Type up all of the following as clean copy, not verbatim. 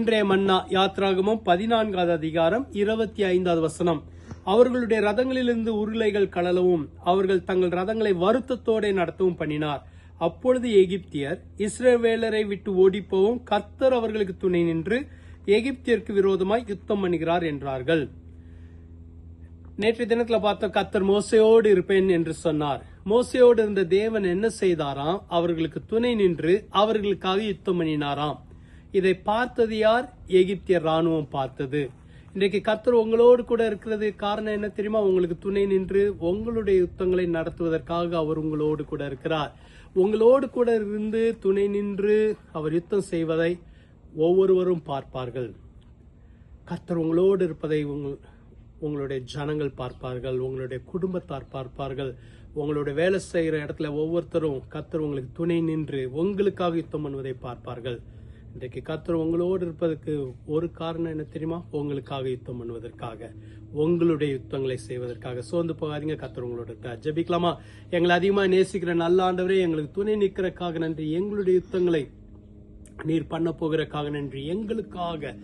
இன்றைய மன்னா யாத்ராகமம் 14வது அதிகாரம் 25வது வசனம். அவர்களுடைய ரதங்களிலிருந்து உருளைகள் கழலவும் அவர்கள் தங்கள் ரதங்களை வருத்தத்தோட நடத்தவும் பண்ணினார். அப்பொழுது எகிப்தியர் இஸ்ரவேலரை விட்டு ஓடிப்போவும் கர்த்தர் அவர்களுக்கு துணை நின்று எகிப்தியருக்கு விரோதமாய் யுத்தம் பண்ணுகிறார் என்றார்கள். நேற்றைய தினத்துல பார்த்த கர்த்தர் மோசையோடு இருப்பேன் என்று சொன்னார். மோசையோடு இருந்த தேவன் என்ன செய்தாராம்? அவர்களுக்கு துணை நின்று அவர்களுக்காக யுத்தம் பண்ணினாராம். இதை பார்த்தது யார்? எகிப்தியர் ராணுவம் பார்த்தது. இன்றைக்கு கர்த்தர் உங்களோடு கூட இருக்கிறது காரணம் என்ன தெரியுமா? உங்களுக்கு துணை நின்று உங்களுடைய யுத்தங்களை நடத்துவதற்காக அவர் உங்களோடு கூட இருக்கிறார். உங்களோடு கூட இருந்து துணை நின்று அவர் யுத்தம் செய்வதை ஒவ்வொருவரும் பார்ப்பார்கள். கர்த்தர் உங்களோடு இருப்பதை உங்களுடைய ஜனங்கள் பார்ப்பார்கள், உங்களுடைய குடும்பத்தார் பார்ப்பார்கள், உங்களுடைய வேலை செய்கிற இடத்துல ஒவ்வொருத்தரும் கர்த்தர் உங்களுக்கு துணை நின்று உங்களுக்காக யுத்தம் பண்ணுவதை பார்ப்பார்கள். இன்றைக்கு கர்த்தர் உங்களோடு இருப்பதற்கு ஒரு காரணம் என்ன தெரியுமா? உங்களுக்காக யுத்தம் பண்ணுவதற்காக, உங்களுடைய யுத்தங்களை செய்வதற்காக. சோர்ந்து போகாதீங்க, கர்த்தர் உங்களோட இருக்கார். ஜெபிக்கலாமா? எங்களை அதிகமா நேசிக்கிற நல்ல ஆண்டவரே, எங்களுக்கு துணை நிற்கிறதுக்காக நன்றி. எங்களுடைய யுத்தங்களை நீர் பண்ண போகிறதுக்காக நன்றி. எங்களுக்காக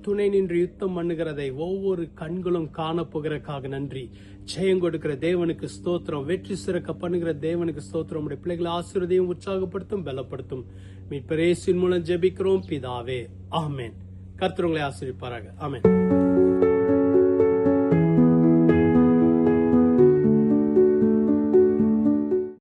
துணை நின்று யுத்தம் பண்ணுகிறதை ஒவ்வொரு கண்களும் காண போகிறதுக்காக நன்றி. ஜெயம் கொடுக்கிற தேவனுக்கு ஸ்தோத்திரம். வெற்றி சிறக்க பண்ணுகிற தேவனுக்கு ஸ்தோத்திரம். உடைய பிள்ளைகளை ஆசீர்வதியும் உற்சாகப்படுத்தும் பலப்படுத்தும். மீட்பர் இயேசுவின் மூலம் ஜெபிக்கிறோம் பிதாவே, ஆமென். கர்த்தர் உங்களை ஆசீர்வதிப்பாராக. ஆமென்.